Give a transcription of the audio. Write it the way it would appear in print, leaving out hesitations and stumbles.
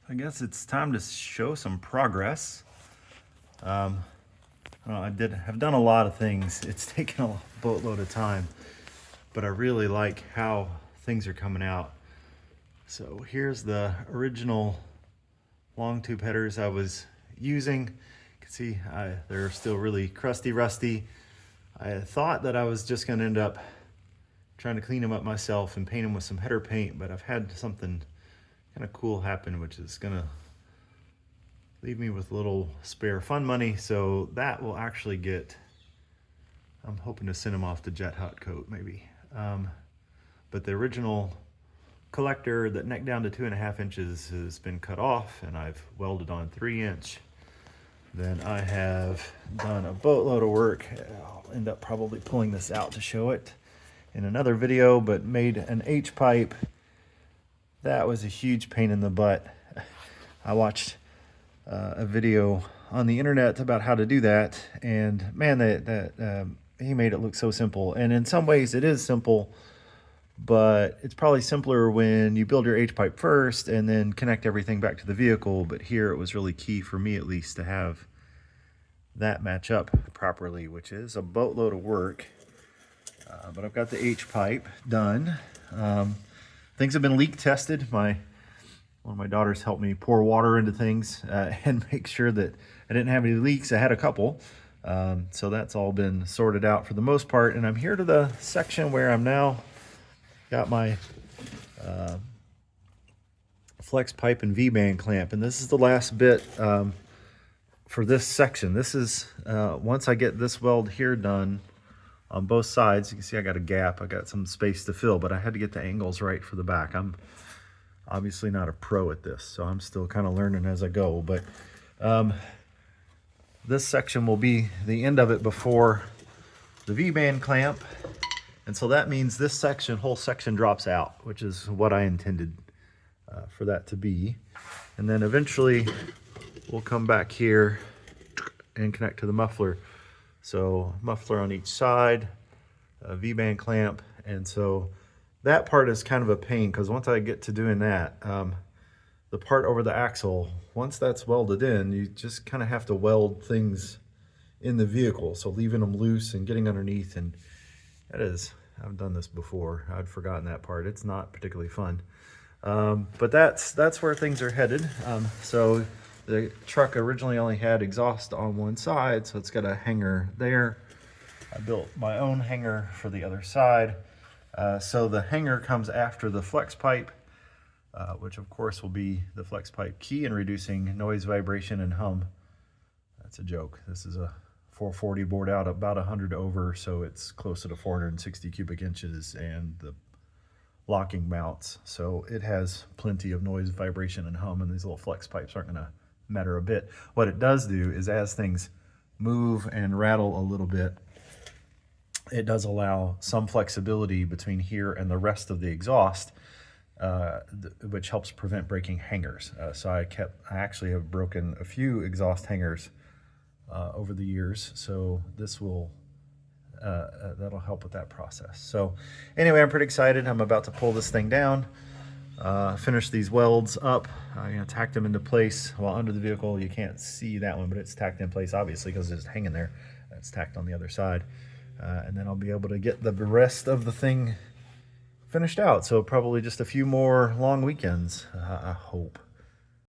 I guess it's time to show some progress. Have done a lot of things. It's taken a boatload of time, but I really like how things are coming out. So here's the original long tube headers I was using. You can see they're still really crusty, rusty. I thought that I was just going to end up trying to clean them up myself and paint them with some header paint, but I've had something kind of cool happen, which is going to leave me with a little spare fun money. So that will actually get, I'm hoping to send them off to Jet Hot Coat maybe. But the original collector that necked down to 2.5 inches has been cut off, and I've welded on 3-inch. Then I have done a boatload of work. I'll end up probably pulling this out to show it in another video, but made an H-pipe. That was a huge pain in the butt. I watched a video on the internet about how to do that, and man, he made it look so simple. And in some ways it is simple, but it's probably simpler when you build your H-pipe first and then connect everything back to the vehicle. But here it was really key for me, at least, to have that match up properly, which is a boatload of work. But I've got the H-pipe done. Things have been leak tested. One of my daughters helped me pour water into things and make sure that I didn't have any leaks. I had a couple. So that's all been sorted out for the most part. And I'm here to the section where I'm now got my flex pipe and V-band clamp. And this is the last bit for this section. This is, once I get this weld here done on both sides, you can see I got a gap. I got some space to fill, but I had to get the angles right for the back. I'm obviously not a pro at this, so I'm still kind of learning as I go. But this section will be the end of it before the V-band clamp. And so that means this whole section drops out, which is what I intended for that to be. And then eventually we'll come back here and connect to the muffler. So muffler on each side, a V-band clamp. And so that part is kind of a pain, because once I get to doing that, the part over the axle, once that's welded in, you just kind of have to weld things in the vehicle. So leaving them loose and getting underneath, and that is, I've done this before. I'd forgotten that part. It's not particularly fun. But that's where things are headed. So the truck originally only had exhaust on one side, so it's got a hanger there. I built my own hanger for the other side. So the hanger comes after the flex pipe, which of course will be the flex pipe key in reducing noise, vibration, and hum. That's a joke. This is a 440 bored out about 100 over, so it's closer to 460 cubic inches, and the locking mounts. So it has plenty of noise, vibration, and hum, and these little flex pipes aren't gonna matter a bit. What it does do is, as things move and rattle a little bit, it does allow some flexibility between here and the rest of the exhaust, which helps prevent breaking hangers. So I actually have broken a few exhaust hangers over the years. So this will, that'll help with that process. So anyway, I'm pretty excited. I'm about to pull this thing down, finish these welds up. I'm gonna tack them into place while under the vehicle. You can't see that one, but it's tacked in place, obviously, because it's hanging there. It's tacked on the other side. And then I'll be able to get the rest of the thing finished out. So probably just a few more long weekends, I hope.